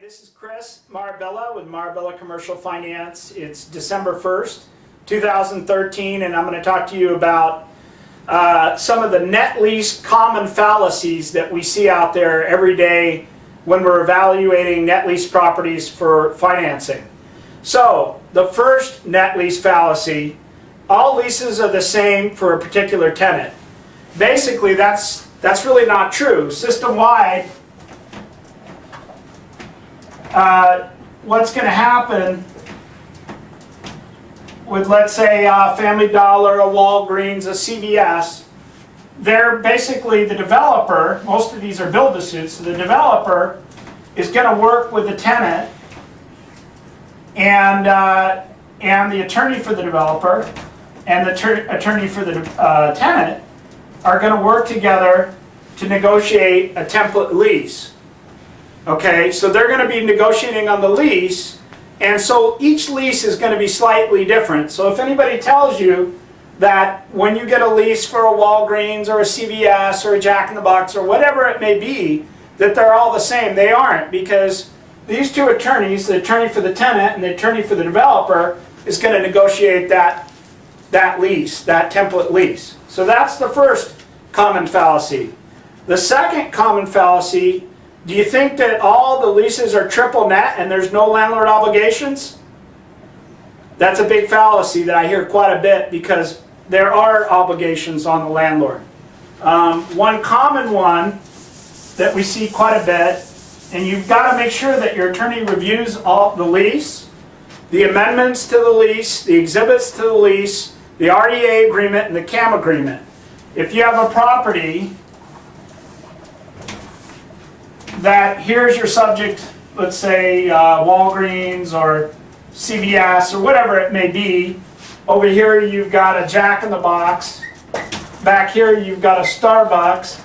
This is Chris Marabella with Marabella Commercial Finance. It's December 1st, 2013, and I'm going to talk to you about some of the net lease common fallacies that we see out there every day when we're evaluating net lease properties for financing. So, the first net lease fallacy: all leases are the same for a particular tenant. Basically, that's really not true. System-wide, what's going to happen with, let's say, a Family Dollar, a Walgreens, a CVS, they're basically the developer. Most of these are build-to-suits. So the developer is going to work with the tenant and the attorney for the developer and the attorney for the tenant are going to work together to negotiate a template lease. Okay, so they're going to be negotiating on the lease, and so each lease is going to be slightly different. So if anybody tells you that when you get a lease for a Walgreens or a CVS or a Jack in the Box or whatever it may be, that they're all the same, they aren't, because these two attorneys, the attorney for the tenant and the attorney for the developer, is going to negotiate that lease, that template lease. So that's the first common fallacy. The second common fallacy: do you think that all the leases are triple net and there's no landlord obligations? That's a big fallacy that I hear quite a bit, because there are obligations on the landlord. One common one that we see quite a bit, and you've got to make sure that your attorney reviews all the lease, the amendments to the lease, the exhibits to the lease, the RDA agreement, and the CAM agreement. If you have a property that here's your subject, let's say Walgreens or CVS or whatever it may be. Over here you've got a Jack in the Box. Back here you've got a Starbucks.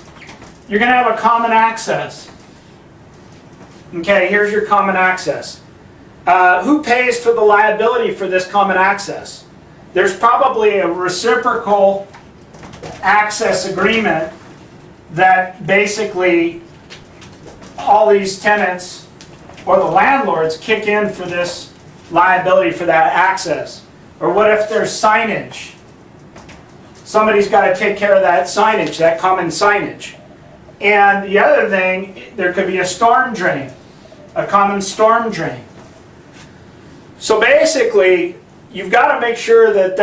You're going to have a common access. Okay, here's your common access. Who pays for the liability for this common access? There's probably a reciprocal access agreement that basically all these tenants or the landlords kick in for this liability for that access. Or what if there's signage? Somebody's got to take care of that signage, that common signage. And the other thing, there could be a storm drain, a common storm drain. So basically, you've got to make sure that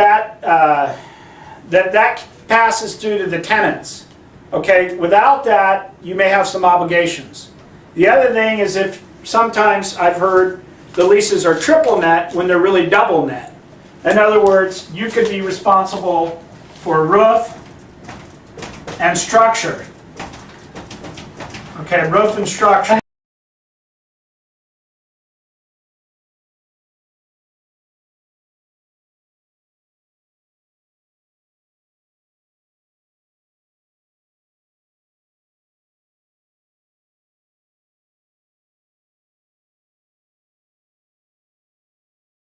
that passes through to the tenants. Okay, without that, you may have some obligations. The other thing is, if sometimes I've heard the leases are triple net when they're really double net. In other words, you could be responsible for roof and structure. Okay, roof and structure.